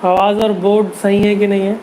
आवाज़ और बोर्ड सही है कि नहीं है?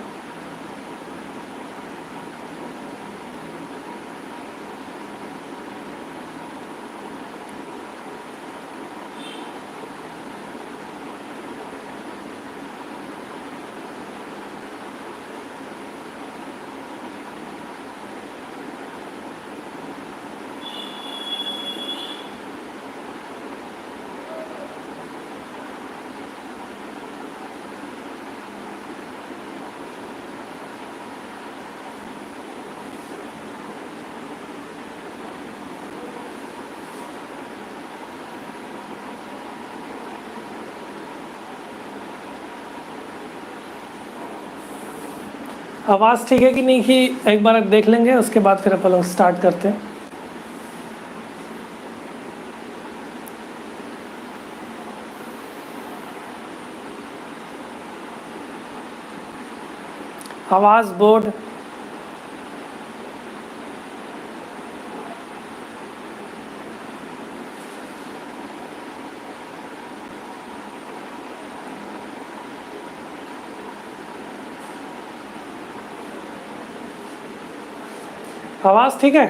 आवाज़ ठीक है कि नहीं कि एक बार देख लेंगे, उसके बाद फिर अपन लोग स्टार्ट करते हैं। आवाज़, बोर्ड, आवाज़ ठीक है?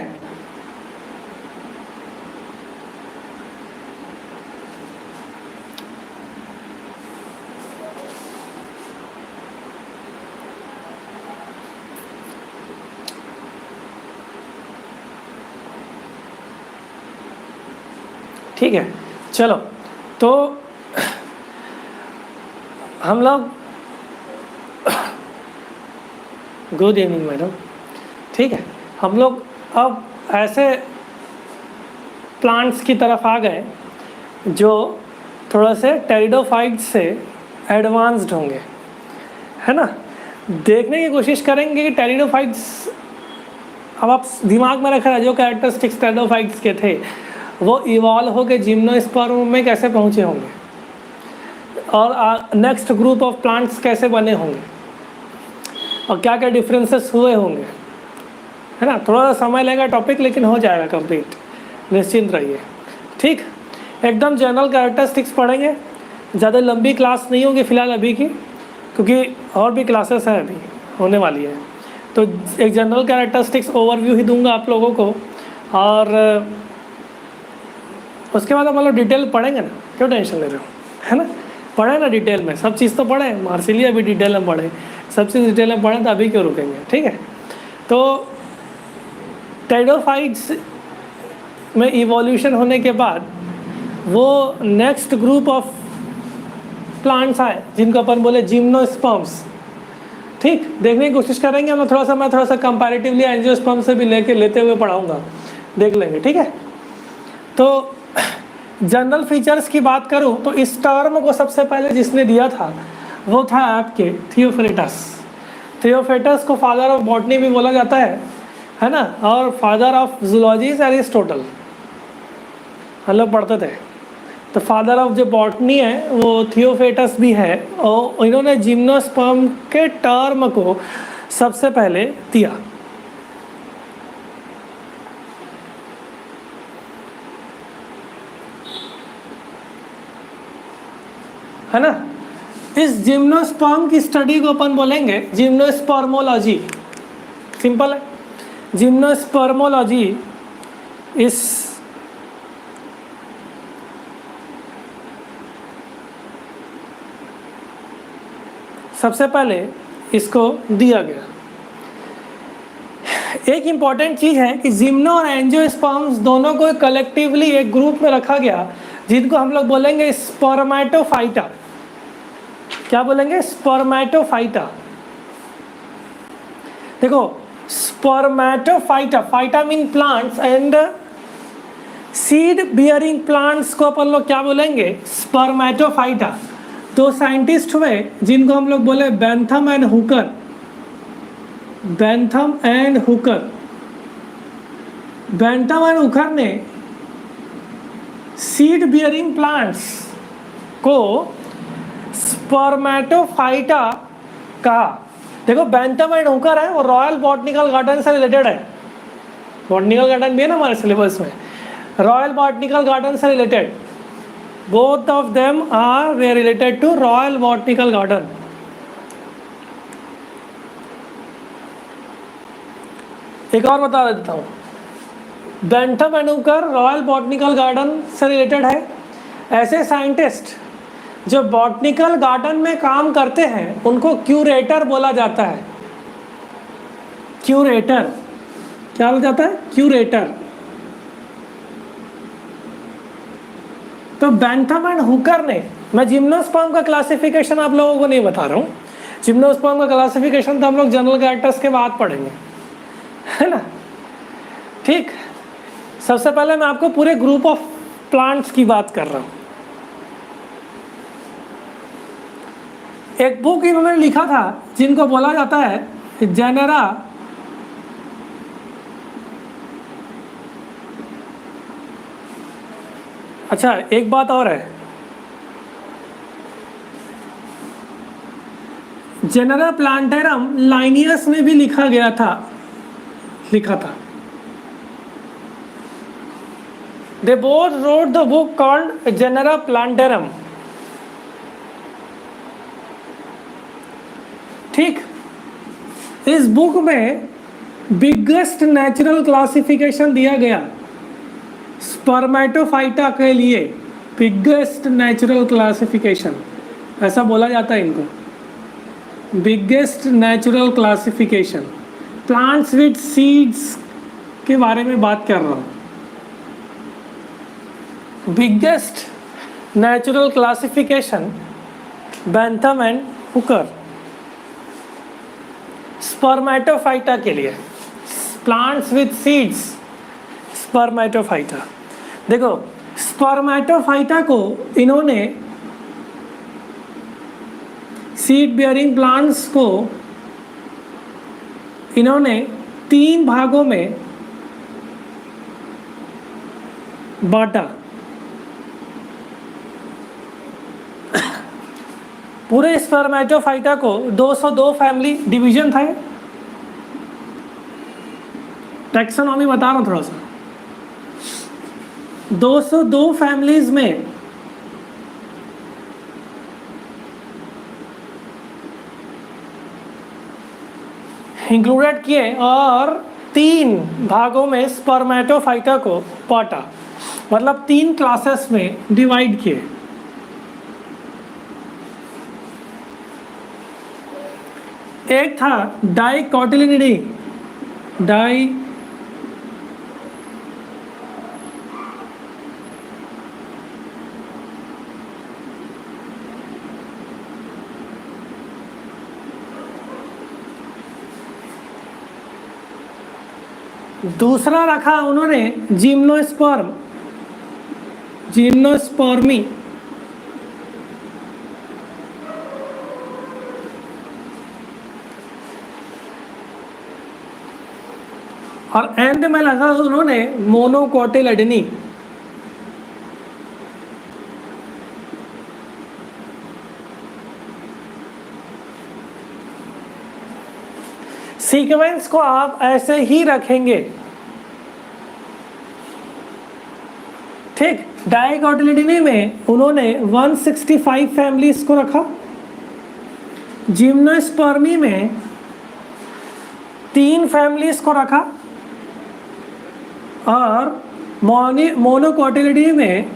ठीक है, चलो तो हम लोग गुड इवनिंग मैडम। ठीक है, हम लोग अब ऐसे प्लांट्स की तरफ आ गए जो थोड़ा से टेरिडोफाइट्स से एडवांस्ड होंगे, है ना। देखने की कोशिश करेंगे कि टेरिडोफाइट्स, अब आप दिमाग में रख रहे जो कैरेक्टरिस्टिक्स टेरिडोफाइट्स के थे वो इवॉल्व होकर जिम्नोस्पर्म में कैसे पहुँचे होंगे और नेक्स्ट ग्रुप ऑफ प्लांट्स कैसे बने होंगे और क्या क्या डिफरेंसेस हुए होंगे, है ना। थोड़ा सा समय लगेगा टॉपिक, लेकिन हो जाएगा कंप्लीट, निश्चिंत रहिए। ठीक, एकदम जनरल कैरेक्टरिस्टिक्स पढ़ेंगे, ज़्यादा लंबी क्लास नहीं होगी फ़िलहाल अभी की, क्योंकि और भी क्लासेस हैं अभी होने वाली है। तो एक जनरल कैरेक्टरिस्टिक्स ओवरव्यू ही दूंगा आप लोगों को, और उसके बाद हम लोग डिटेल पढ़ेंगे ना, क्यों टेंशन ले रहे हो, है ना। पढ़े ना डिटेल में, सब चीज़ तो पढ़े, मार्सिलिया भी डिटेल में पढ़े, सब चीज़ डिटेल में पढ़े, तो अभी क्यों रुकेंगे। ठीक है, तो टेरिडोफाइट्स में इवोल्यूशन होने के बाद वो नेक्स्ट ग्रुप ऑफ प्लांट्स आए जिनको अपन बोले जिम्नोस्पर्म्स। ठीक, देखने की कोशिश करेंगे हम, थोड़ा सा मैं थोड़ा सा कंपैरेटिवली एंजियोस्पर्म से भी लेते हुए पढ़ाऊंगा, देख लेंगे। ठीक है, तो जनरल फीचर्स की बात करूं तो इस टर्म को सबसे पहले जिसने दिया था वो था आपके थियोफ्रेटस। थियोफ्रेटस को फादर ऑफ बॉटनी भी बोला जाता है ना, और father of zoology is Aristotle, हम लोग पढ़ते थे। तो फादर ऑफ जो बॉटनी है वो थियोफ्रेटस भी है, और इन्होंने जिम्नोस्पर्म के टर्म को सबसे पहले दिया, है ना। इस जिम्नोस्पर्म की स्टडी को अपन बोलेंगे जिम्नोस्पर्मोलॉजी। सिंपल है, जिम्नोस्पर्मोलॉजी इस सबसे पहले इसको दिया गया। एक इम्पॉर्टेंट चीज़ है कि जिम्नो और एंजियोस्पर्म्स दोनों को कलेक्टिवली एक ग्रुप में रखा गया जिनको हम लोग बोलेंगे स्पर्मेटोफाइटा। क्या बोलेंगे? स्पर्मेटोफाइटा। देखो, Spermatophyta, phyta mean plants, and seed bearing plants को अपन लोग क्या बोलेंगे? स्पर्मेटोफाइटा। तो साइंटिस्ट हुए जिनको हम लोग बोले Bentham and Hooker. Bentham and Hooker, Bentham and Hooker ने सीड बियरिंग प्लांट्स को स्पर्मेटोफाइटा कहा। देखो, बेंथम एंड हुकर है वो रॉयल बॉटनिकल गार्डन से रिलेटेड है। बॉटनिकल गार्डन भी है ना हमारे सिलेबस में, रॉयल बॉटनिकल गार्डन से related, both of them are they related to royal botanical garden. एक और बता देता हूँ, Bentham and Hooker royal botanical garden से रिलेटेड है। ऐसे साइंटिस्ट जो बॉटनिकल गार्डन में काम करते हैं उनको क्यूरेटर बोला जाता है। क्यूरेटर क्या बोला जाता है? क्यूरेटर। तो बेंथम एंड हुकर ने, मैं जिम्नोस्पर्म का क्लासिफिकेशन आप लोगों को नहीं बता रहा हूँ, जिम्नोस्पर्म का क्लासिफिकेशन तो हम लोग जनरल कैरेक्टर्स के बाद पढ़ेंगे, है ना। ठीक, सबसे पहले मैं आपको पूरे ग्रुप ऑफ प्लांट्स की बात कर रहा हूँ। एक बुक इन्होंने लिखा था जिनको बोला जाता है जेनेरा अच्छा, एक बात और है, जेनेरा प्लांटेरम लाइनियस में भी लिखा था। They both wrote the book called Genera Plantarum. ठीक, इस बुक में बिगेस्ट नेचुरल क्लासिफिकेशन दिया गया स्पर्मेटोफाइटा के लिए। बिगेस्ट नेचुरल क्लासिफिकेशन ऐसा बोला जाता है इनको, biggest natural classification. Plants with seeds के बारे में बात कर रहा हूँ। Biggest natural classification Bentham and Hooker Spermatophyta के लिए, प्लांट्स विद सीड्स, स्पर्मेटोफाइटा। देखो, स्पर्मेटोफाइटा को इन्होंने, सीड बियरिंग प्लांट्स को इन्होंने 3 भागों में बांटा। पूरे स्पर्मेटोफाइटा को 202 फैमिली डिवीजन था। टैक्सोनॉमी बता रहा हूँ थोड़ा सा। 202 फैमिलीज में इंक्लूडेड किए और 3 भागों में स्पर्मेटोफाइटा को बांटा, मतलब 3 क्लासेस में डिवाइड किए। एक था डाइकोटिलिनिडी, दूसरा रखा उन्होंने जिम्नोस्पर्मी, और एंड में लगा उन्होंने मोनोकोटिलिडनी। सीक्वेंस को आप ऐसे ही रखेंगे, ठीक। डाइकोटिलिडनी में उन्होंने 165 फैमिलीज को रखा, जिम्नोस्पर्मी में 3 फैमिलीज को रखा, और मोनोकोटिलिडनी में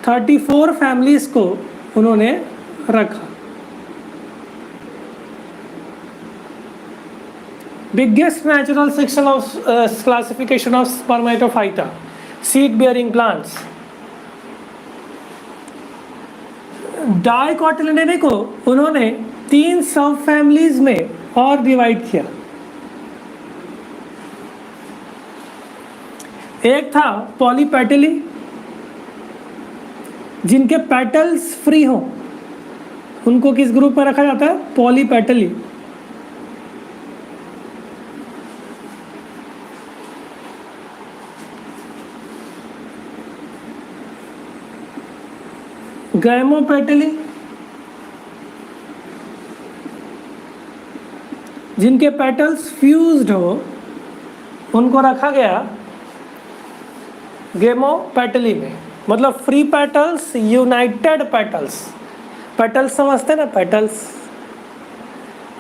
34 फैमिलीज को उन्होंने रखा। Biggest natural section of classification of spermatophyta, seed bearing plants. Dicotyledonae को उन्होंने 3 सब फैमिलीज में और डिवाइड किया। एक था पॉलीपेटली, जिनके पेटल्स फ्री हो, उनको किस ग्रुप में रखा जाता है? पॉलीपेटली। गैमोपेटली, जिनके पेटल्स फ्यूज्ड हो, उनको रखा गया गेमोपेटली में। मतलब free petals, United petals. Petals समझते ना, पेटल्स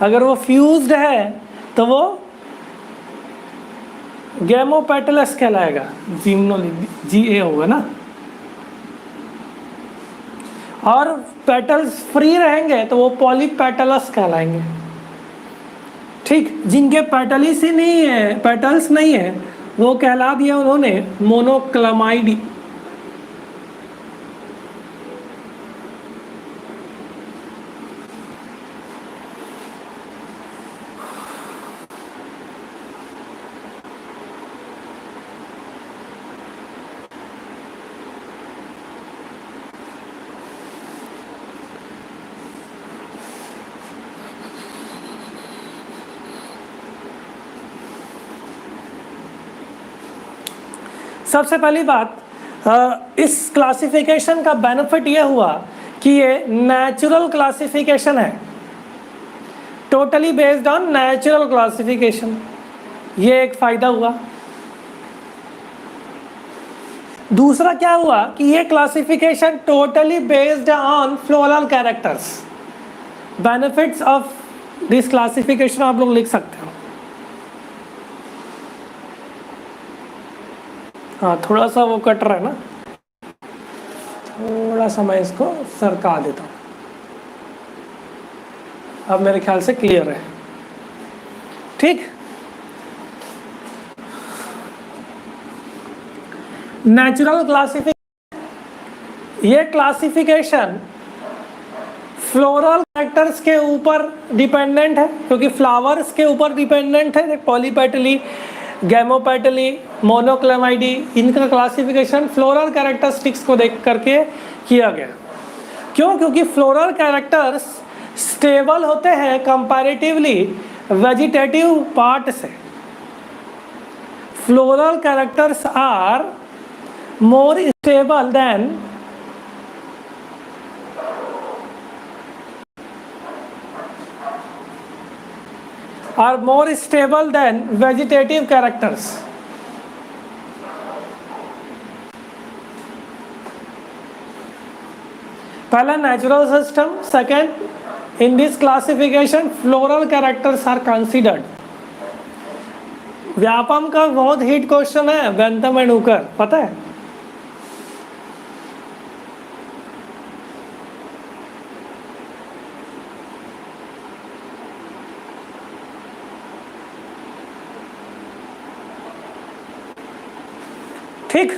अगर वो फ्यूज्ड है तो वो गैमोपेटलस कहलाएगा, GA होगा ना। और पेटल्स फ्री रहेंगे तो वो पॉलीपेटलस कहलाएंगे। ठीक, जिनके पेटल्स ही नहीं है, पेटल्स नहीं है, वो कहला दिया उन्होंने मोनोक्लेमाइडी। सबसे पहली बात, इस क्लासिफिकेशन का बेनिफिट ये हुआ कि ये नेचुरल क्लासिफिकेशन है, totally based on natural classification. ये एक फायदा हुआ। दूसरा क्या हुआ कि ये classification totally based on floral characters. Benefits of this classification आप लोग लिख सकते हो। हाँ, थोड़ा सा वो कट रहा है ना, थोड़ा सा मैं इसको सरका देता हूँ। अब मेरे ख्याल से क्लियर है। ठीक, नेचुरल क्लासिफिकेशन, ये क्लासिफिकेशन फ्लोरल कैरेक्टर्स के ऊपर डिपेंडेंट है, क्योंकि फ्लावर्स के ऊपर डिपेंडेंट है। पॉलीपेटली, गैमोपेटली, मोनोक्लेमाइडी, इनका क्लासिफिकेशन फ्लोरल कैरेक्टरिस्टिक्स को देख करके किया गया। क्यों? क्योंकि फ्लोरल कैरेक्टर्स स्टेबल होते हैं कंपैरेटिवली वेजिटेटिव पार्ट से। Floral characters are more stable than vegetative characters. पहला natural system, second in this classification floral characters are considered. Vyapam का बहुत हिट क्वेश्चन है, बेंथम एंड हुकर, पता है? ठीक,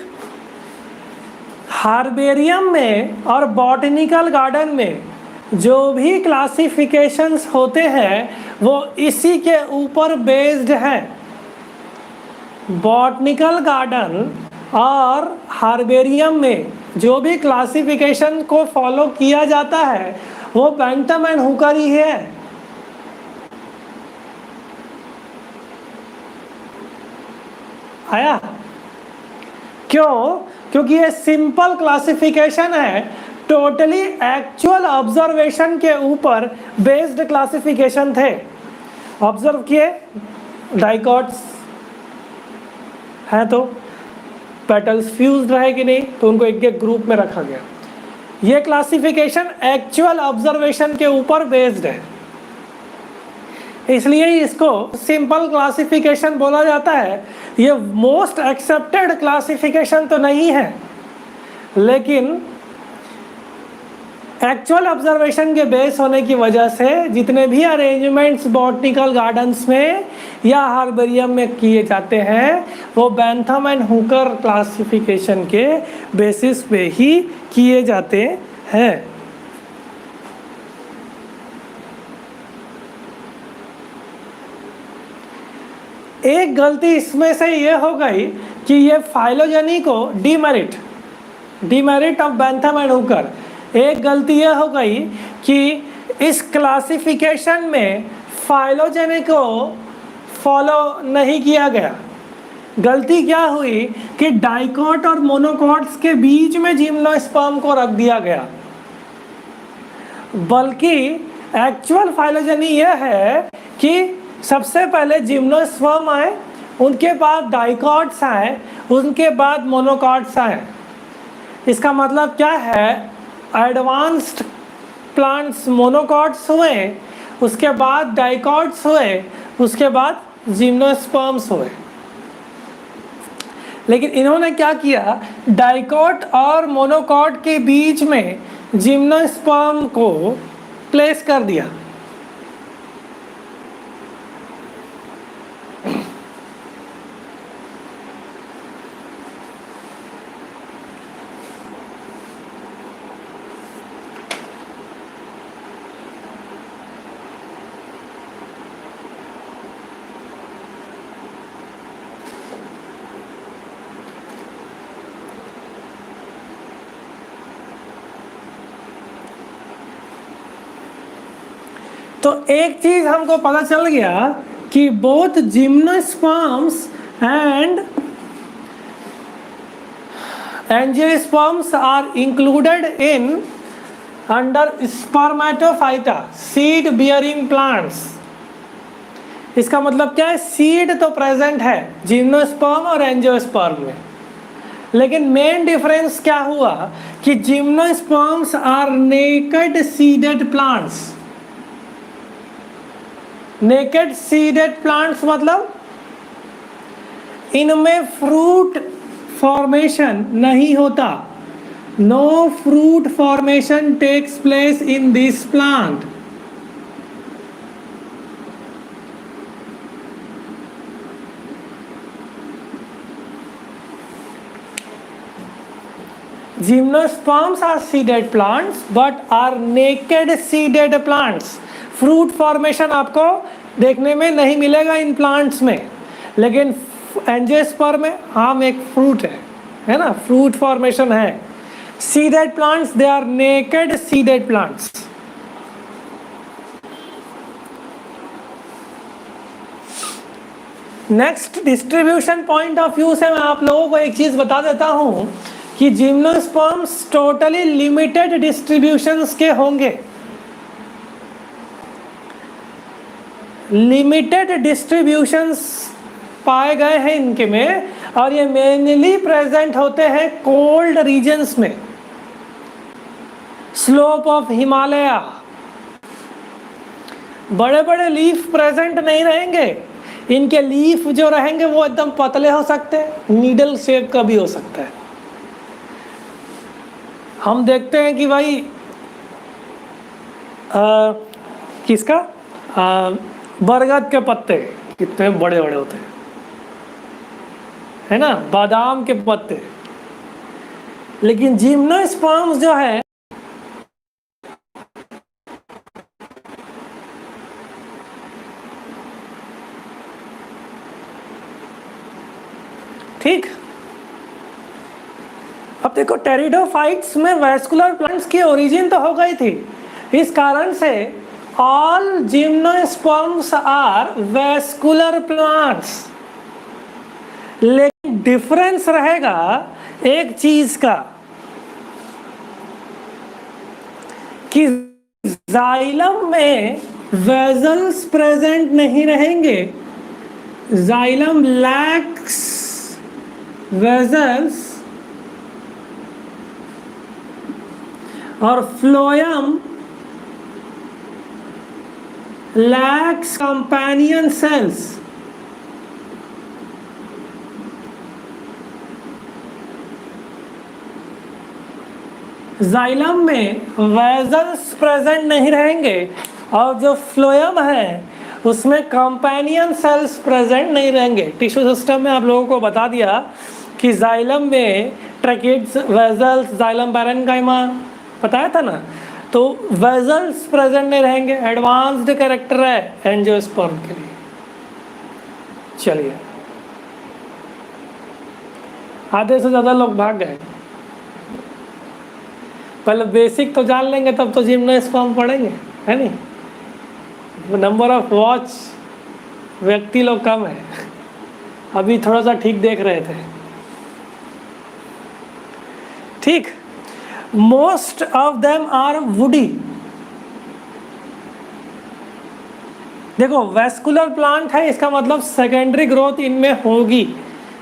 हार्बेरियम में और बॉटनिकल गार्डन में जो भी क्लासिफिकेशंस होते हैं वो इसी के ऊपर बेस्ड है। बॉटनिकल गार्डन और हार्बेरियम में जो भी क्लासिफिकेशन को फॉलो किया जाता है वो बेंथम एंड हुकर ही है। आया? क्यों? क्योंकि ये सिंपल क्लासिफिकेशन है, टोटली एक्चुअल ऑब्जर्वेशन के ऊपर बेस्ड क्लासिफिकेशन थे। ऑब्जर्व किए, डाइकॉट्स हैं तो पेटल्स फ्यूज्ड रहे कि नहीं, तो उनको एक एक ग्रुप में रखा गया। ये क्लासिफिकेशन एक्चुअल ऑब्जर्वेशन के ऊपर बेस्ड है, इसलिए इसको सिंपल क्लासिफिकेशन बोला जाता है। ये मोस्ट एक्सेप्टेड क्लासिफिकेशन तो नहीं है, लेकिन एक्चुअल ऑब्जर्वेशन के बेस होने की वजह से जितने भी अरेंजमेंट्स बॉटनिकल गार्डन्स में या हार्बेरियम में किए जाते हैं वो बेंथम एंड हुकर क्लासिफिकेशन के बेसिस पे ही किए जाते हैं। एक गलती इसमें से ये हो गई कि ये फाइलोजेनी को demerit of Bentham and Hooker, एक गलती ये हो गई कि इस क्लासिफिकेशन में फाइलोजेनी को फॉलो नहीं किया गया। गलती क्या हुई कि डाइकॉट और मोनोकॉट्स के बीच में जिम्नोस्पर्म को रख दिया गया, बल्कि एक्चुअल फाइलोजेनी यह है कि सबसे पहले जिम्नोस्पर्म आए, उनके बाद डाइकॉट्स आए, उनके बाद मोनोकॉट्स आए। इसका मतलब क्या है? एडवांस्ड प्लांट्स मोनोकॉट्स हुए, उसके बाद डाइकॉट्स हुए, उसके बाद जिम्नोस्पर्म्स हुए। लेकिन इन्होंने क्या किया, डाइकॉट और मोनोकॉट के बीच में जिम्नोस्पर्म को प्लेस कर दिया। तो एक चीज हमको पता चल गया कि both gymnosperms and angiosperms are included in under spermatophyta, seed bearing plants. इसका मतलब क्या है, सीड तो प्रेजेंट है जिम्नोस्पर्म और एंजियोस्पर्म में, लेकिन मेन डिफरेंस क्या हुआ कि gymnosperms are naked seeded plants. Naked seeded plants मतलब इनमें फ्रूट फॉर्मेशन नहीं होता। No fruit formation takes place in this plant. Gymnosperms are seeded plants but are naked seeded plants. Fruit formation आपको देखने में नहीं मिलेगा इन प्लांट्स में, लेकिन एंजियोस्पर्म में आम एक फ्रूट है ना, फ्रूट फॉर्मेशन है। Seeded plants, they are naked seeded plants. Next distribution point of view से मैं आप लोगों को एक चीज बता देता हूं कि जिम्नोस्पर्म्स टोटली लिमिटेड डिस्ट्रीब्यूशंस के होंगे। लिमिटेड डिस्ट्रीब्यूशंस पाए गए हैं इनके में, और ये मेनली प्रेजेंट होते हैं कोल्ड रीजन्स में, स्लोप ऑफ हिमालय। बड़े बड़े लीफ प्रेजेंट नहीं रहेंगे, इनके लीफ जो रहेंगे वो एकदम पतले हो सकते हैं, नीडल शेप का भी हो सकता है। हम देखते हैं कि भाई किसका बरगद के पत्ते कितने बड़े बड़े होते हैं, है ना, बादाम के पत्ते। लेकिन जिम्नोस्पर्म्स जो है ठीक। अब देखो टेरिडोफाइट्स में वैस्कुलर प्लांट्स की ओरिजिन तो हो गई थी, इस कारण से all gymnosperms are vascular plants. लेकिन डिफरेंस रहेगा एक चीज का कि जाइलम में वेजल्स प्रेजेंट नहीं रहेंगे, जाइलम लैक्स वेजल्स, और phloem lacks companion cells। Xylem में वेजल्स प्रेजेंट नहीं रहेंगे, और जो फ्लोएम है उसमें कंपेनियन सेल्स प्रेजेंट नहीं रहेंगे। टिश्यू सिस्टम में आप लोगों को बता दिया कि जाइलम में ट्रैकिड्स, वेजल्स, जाइलम पैरेन्काइमा बताया था ना, तो वेजल्स प्रेजेंट नहीं रहेंगे। एडवांस्ड कैरेक्टर है एंजियोस्पर्म के लिए। चलिए, आधे से ज़्यादा लोग भाग गए। पहले बेसिक तो जान लेंगे तब तो जिम्नोस्पर्म पढ़ेंगे, है नहीं। नंबर ऑफ वॉच व्यक्ति लोग कम है, अभी थोड़ा सा ठीक देख रहे थे। ठीक, most of them are woody. देखो वेस्कुलर प्लांट है, इसका मतलब सेकेंडरी ग्रोथ इनमें होगी,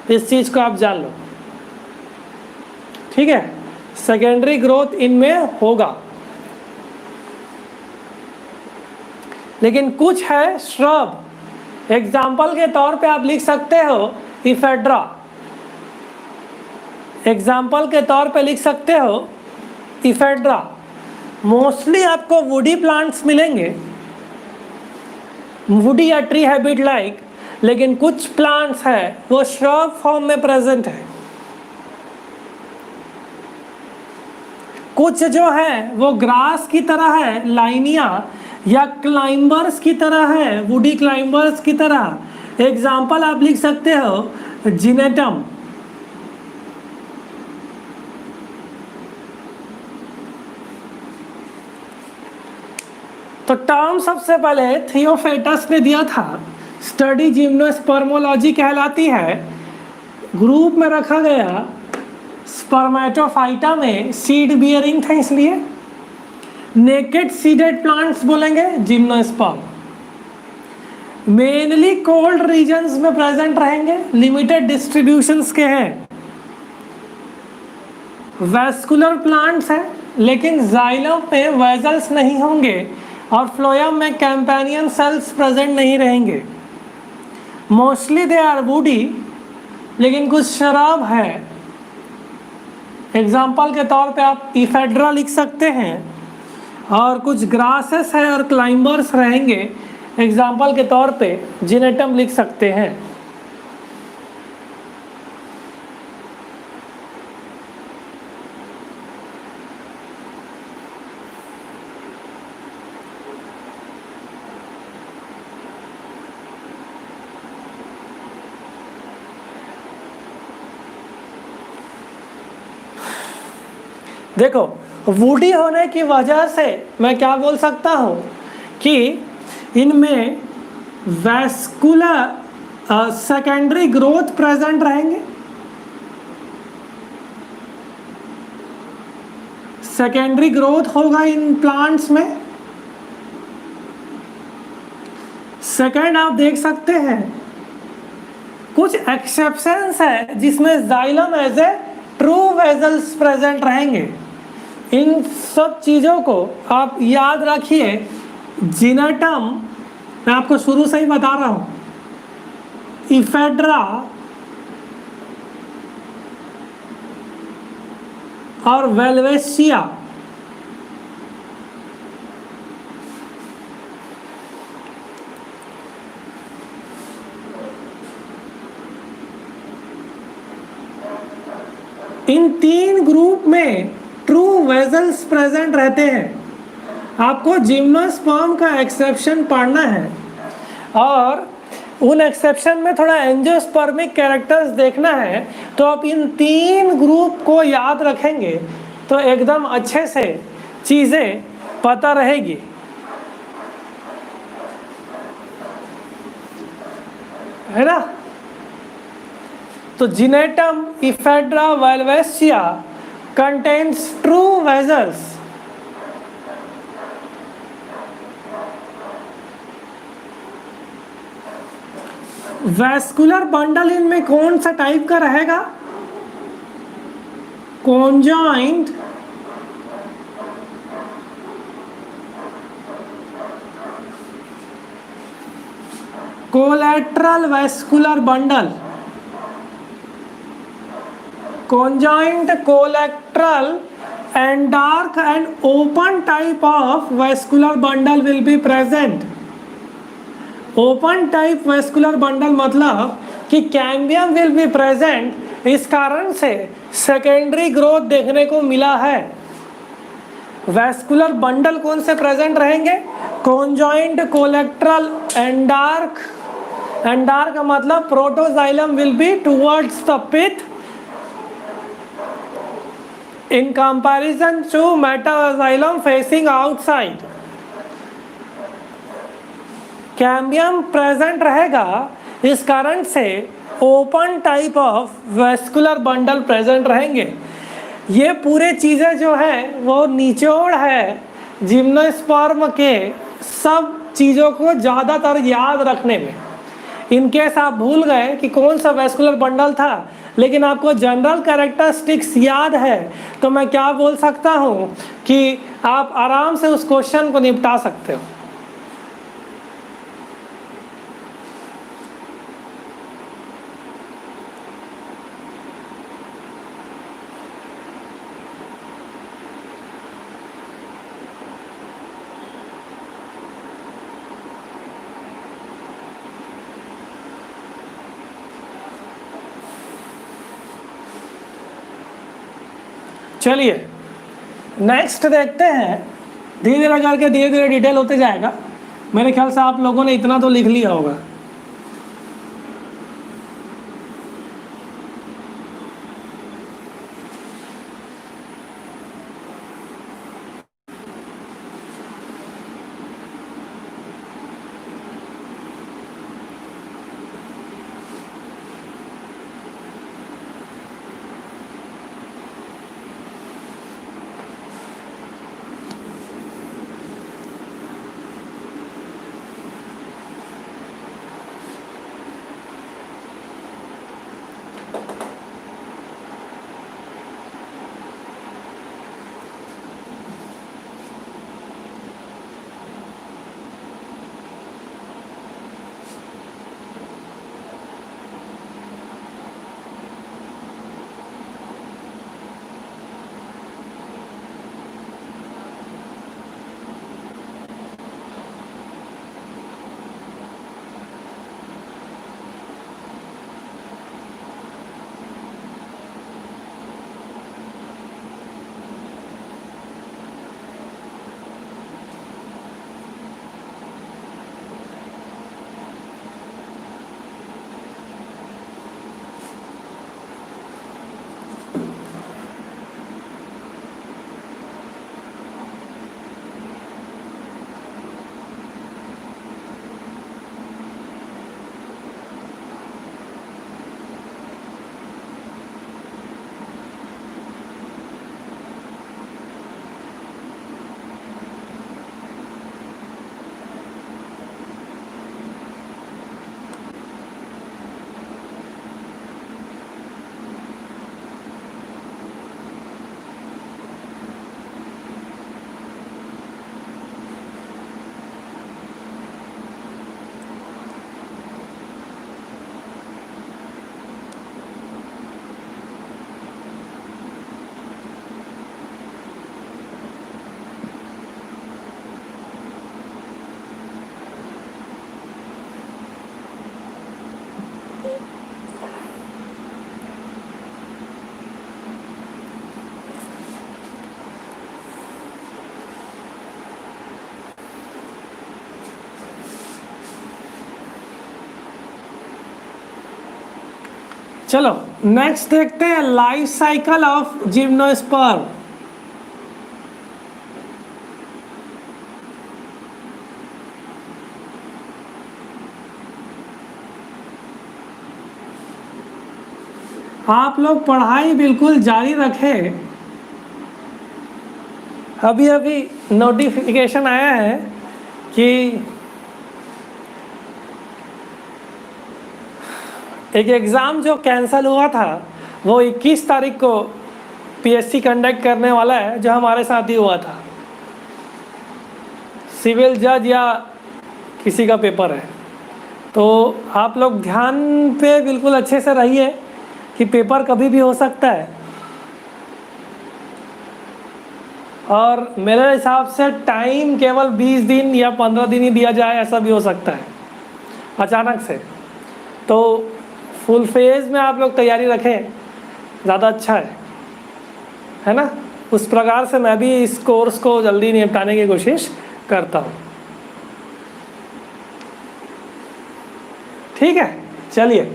इस चीज को आप जान लो, ठीक है, सेकेंडरी ग्रोथ इनमें होगा। लेकिन कुछ है श्रब, एग्जाम्पल के तौर पे आप लिख सकते हो इफेड्रा, एग्जाम्पल के तौर पे लिख सकते हो इफेड्रा। मोस्टली आपको वुडी प्लांट्स मिलेंगे, वुडी या ट्री हैबिट लाइक, लेकिन कुछ प्लांट्स है वो श्रब फॉर्म में प्रेजेंट है, कुछ जो है वो ग्रास की तरह है, लाइनिया, या क्लाइंबर्स की तरह है, वुडी क्लाइंबर्स की तरह। एग्जाम्पल आप लिख सकते हो जिनेटम। तो टर्म सबसे पहले थियोफेटस ने दिया था, स्टडी जिम्नोस्पर्मोलॉजी कहलाती है। ग्रुप में रखा गया स्पर्मेटोफाइटा में, सीड बियरिंग था इसलिए। नेकेड सीडेड प्लांट्स बोलेंगे जिम्नोस्पर्म। मेनली कोल्ड रीजन्स में प्रेजेंट रहेंगे, लिमिटेड डिस्ट्रीब्यूशंस के हैं। वैस्कुलर प्लांट्स हैं लेकिन जाइलम में वेजल्स नहीं होंगे और फ्लोएम में कैंपेनियन सेल्स प्रेजेंट नहीं रहेंगे। मोस्टली दे आर वुडी, लेकिन कुछ शराब है। एग्जाम्पल के तौर पे आप इफेड्रा लिख सकते हैं, और कुछ ग्रासेस है और क्लाइंबर्स रहेंगे। एग्जाम्पल के तौर पे जिनेटम लिख सकते हैं। देखो, वुडी होने की वजह से मैं क्या बोल सकता हूँ कि इनमें वैस्कुलर सेकेंडरी ग्रोथ प्रेजेंट रहेंगे। सेकेंडरी ग्रोथ होगा इन प्लांट्स में। सेकेंड, आप देख सकते हैं कुछ एक्सेप्शंस है जिसमें xylem as a true vessels present रहेंगे। इन सब चीज़ों को आप याद रखिए। जिनेटम मैं आपको शुरू से ही बता रहा हूँ, इफेड्रा और वेलवेशिया इन तीन ग्रुप में ट्रू वेजल्स प्रेजेंट रहते हैं। आपको जिम्नोस्पर्म का एक्सेप्शन पढ़ना है और उन एक्सेप्शन में थोड़ा एंजियोस्पर्मिक कैरेक्टर्स देखना है। तो आप इन तीन ग्रुप को याद रखेंगे तो एकदम अच्छे से चीज़ें पता रहेगी, है ना। तो Gnetum, Ephedra, Welwitschia contains true vessels। Vascular bundle इनमें कौन सा टाइप का रहेगा? Conjoint collateral vascular bundle. Conjoint collateral and dark and open type of vascular bundle will be present। Open type vascular bundle मतलब कि कैम्बियम विल बी प्रेजेंट। इस कारण से सेकेंडरी ग्रोथ देखने को मिला है। वेस्कुलर बंडल कौन से प्रेजेंट रहेंगे? Conjoint collateral endarch. Endarch का मतलब protoxylem will be towards the pith in comparison to metaxylem facing outside। Cambium present रहेगा, इस कारण से open type of vascular bundle present रहेंगे। ये पूरे चीज़ें जो है वो निचोड़ है जिम्नोस्पर्म के सब चीज़ों को ज़्यादातर याद रखने में। इनकेस आप भूल गए कि कौन सा वेस्कुलर बंडल था, लेकिन आपको जनरल कैरेक्टरिस्टिक्स याद है, तो मैं क्या बोल सकता हूँ कि आप आराम से उस क्वेश्चन को निपटा सकते हो। चलिए नेक्स्ट देखते हैं, धीरे धीरे करके धीरे धीरे डिटेल होते जाएगा। मेरे ख्याल से आप लोगों ने इतना तो लिख लिया होगा। चलो नेक्स्ट देखते हैं, लाइफ साइकिल ऑफ जिम्नोस्पर्म। आप लोग पढ़ाई बिल्कुल जारी रखें। अभी अभी नोटिफिकेशन आया है कि एक एग्ज़ाम जो कैंसिल हुआ था वो 21 तारीख को पीएससी कंडक्ट करने वाला है, जो हमारे साथ ही हुआ था। सिविल जज या किसी का पेपर है, तो आप लोग ध्यान पे बिल्कुल अच्छे से रहिए कि पेपर कभी भी हो सकता है। और मेरे हिसाब से टाइम केवल 20 दिन या 15 दिन ही दिया जाए, ऐसा भी हो सकता है अचानक से। तो फुल फेज में आप लोग तैयारी रखें, ज़्यादा अच्छा है ना। उस प्रकार से मैं भी इस कोर्स को जल्दी निपटाने की कोशिश करता हूँ। ठीक है, चलिए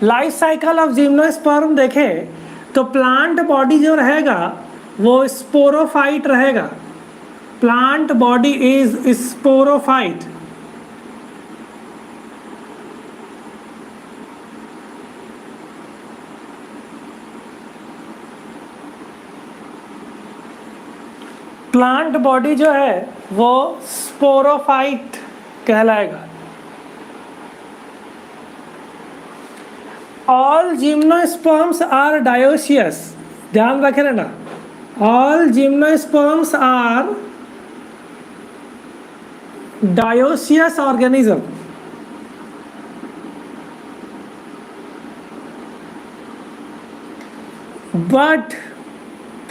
लाइफ साइकिल ऑफ जिम्नोस्पर्म देखें तो प्लांट बॉडी जो रहेगा वो स्पोरोफाइट रहेगा। Plant body is sporophyte. Plant body जो है वो स्पोरोफाइट कहलाएगा। ऑल जिम्नोस्पर्म्स आर डायोसियस, ध्यान रखे रहना। All gymnosperms are dioecious organism. But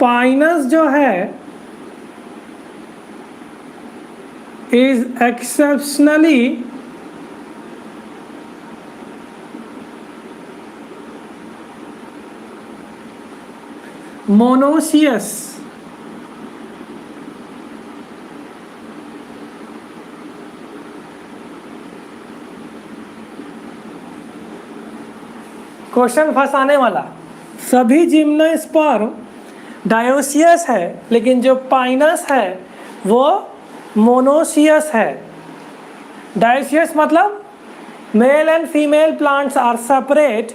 Pinus जो है is exceptionally मोनोसियस। क्वेश्चन फंसाने वाला। सभी जिम्नोस्पर्म डायोसियस है, लेकिन जो पाइनस है वो मोनोसियस है। डायोसियस मतलब male and female plants are separate,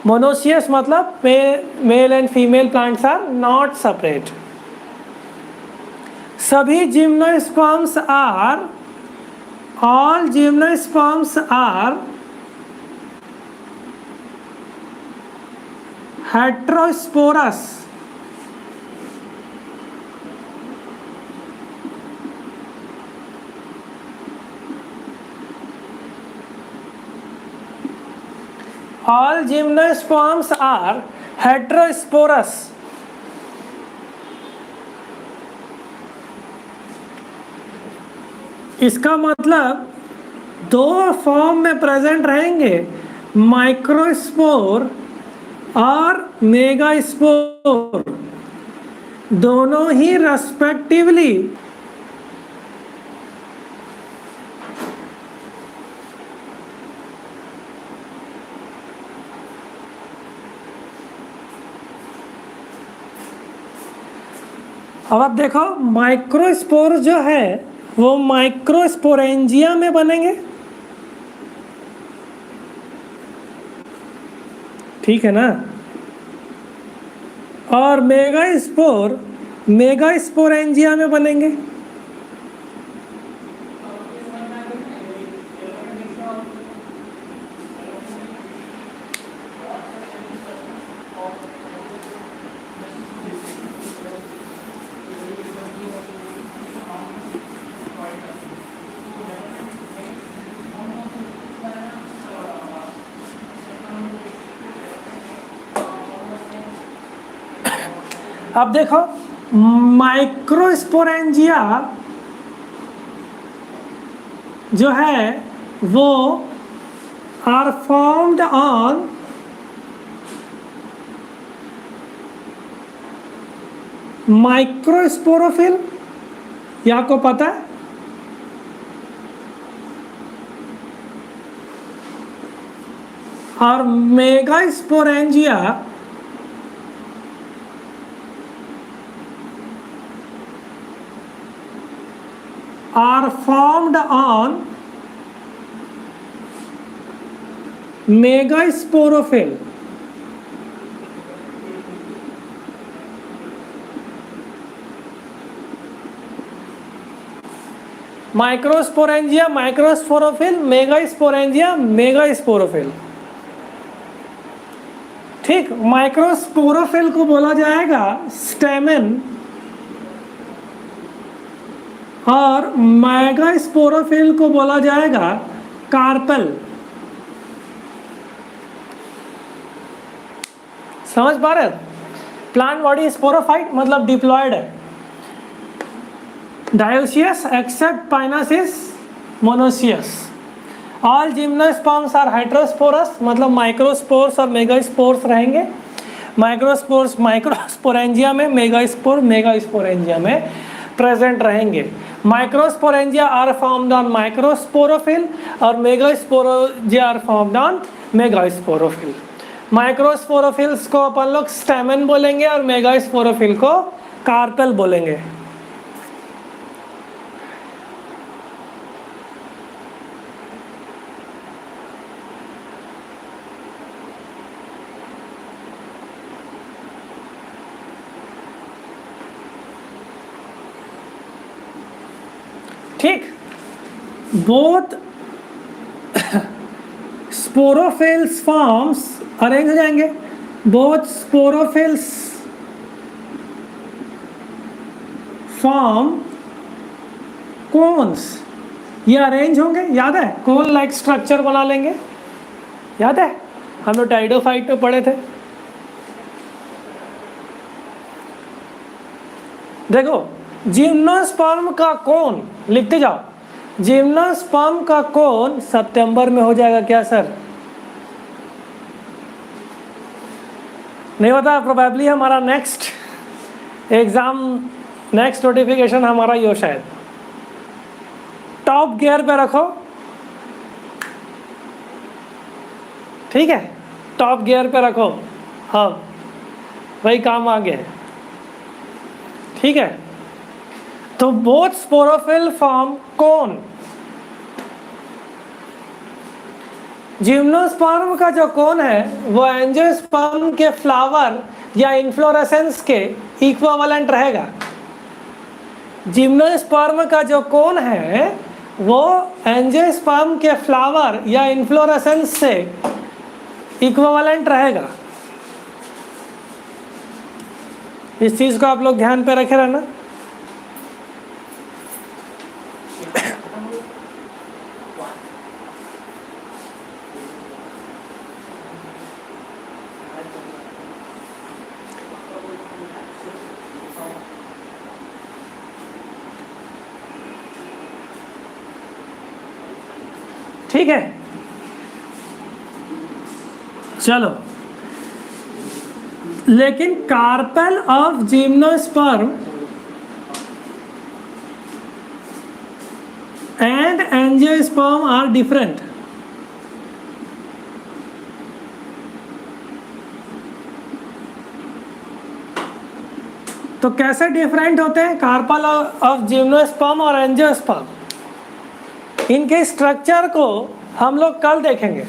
monoecious मतलब male and female plants are not separate. सभी gymnosperms are, all gymnosperms are heterosporous. All gymnosperms are heterosporous. इसका मतलब दो फॉर्म में प्रेजेंट रहेंगे, माइक्रोस्पोर और मेगास्पोर, दोनों ही रेस्पेक्टिवली अब आप देखो माइक्रोस्पोर जो है वो माइक्रोस्पोरेंजिया में बनेंगे, ठीक है ना, और मेगास्पोर मेगास्पोरेंजिया में बनेंगे। अब देखो माइक्रोस्पोरेंजिया जो है वो आर फॉर्म्ड ऑन माइक्रोस्पोरोफिल, ये आपको पता है। और megasporangia are formed on megasporophyll. Microsporangia microsporophyll, megasporangia megasporophyll. ठीक, माइक्रोस्पोरोफिल को बोला जाएगा स्टेमेन और मेगास्पोरोफिल को बोला जाएगा कार्पेल। समझ पा रहे? प्लांट बॉडी स्पोरोफाइट मतलब डिप्लॉयड है। Dioecious except Pinus monoecious. All gymnosperms are heterosporous मतलब माइक्रोस्पोर्स और मेगास्पोर्स रहेंगे। माइक्रोस्पोर्स माइक्रोस्पोरेंजिया में, मेगास्पोर मेगास्पोरेंजिया में प्रेजेंट रहेंगे। Microsporangia are formed on microsporophyll और megasporangia are formed on megasporophyll. Microsporophylls को अपन लोग स्टेमेन बोलेंगे और मेगास्पोरोफिल को कार्पेल बोलेंगे। ठीक, बोथ स्पोरोफिल्स फॉर्म्स अरेंज हो जाएंगे। बोथ स्पोरोफिल्स फॉर्म कोन्स, ये अरेंज होंगे। याद है, कोन लाइक स्ट्रक्चर बना लेंगे। याद है, हम लोग टाइडोफाइट में पढ़े थे। देखो, जिम्नोस्पर्म का कोन लिखते जाओ। जिम्नोस्पर्म का कोन सितंबर में हो जाएगा क्या सर? नहीं पता, प्रोबेबली हमारा नेक्स्ट एग्ज़ाम नेक्स्ट नोटिफिकेशन हमारा ये शायद टॉप गियर पे रखो, ठीक है, टॉप गियर पे रखो, हाँ वही काम आ गया, ठीक है। तो बोथ स्पोरोफिल फॉर्म कोन। जिम्नोस्पर्म का जो कोन है वो एंजियोस्पर्म के फ्लावर या इन्फ्लोरेसेंस के इक्विवेलेंट रहेगा। जिम्नोस्पर्म का जो कोन है वो एंजियोस्पर्म के फ्लावर या इन्फ्लोरेसेंस से इक्विवेलेंट रहेगा। इस चीज को आप लोग ध्यान पे रखे रहना। ठीक है, चलो। लेकिन carpel of gymnosperm and angiosperm are different. तो कैसे डिफरेंट होते हैं कार्पेल ऑफ जिम्नोस्पर्म और एंजियोस्पर्म? इनके स्ट्रक्चर को हम लोग कल देखेंगे।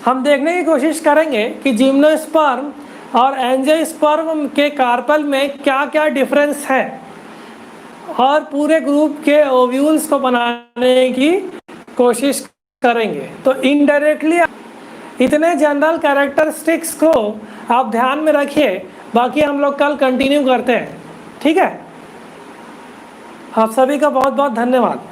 हम देखने की कोशिश करेंगे कि जिम्नोस्पर्म और एंजियोस्पर्म के कार्पेल में क्या क्या डिफरेंस है और पूरे ग्रुप के ओव्यूल्स को बनाने की कोशिश करेंगे। तो इनडायरेक्टली इतने जनरल कैरेक्टरिस्टिक्स को आप ध्यान में रखिए, बाकी हम लोग कल कंटिन्यू करते हैं, ठीक है। आप सभी का बहुत बहुत धन्यवाद।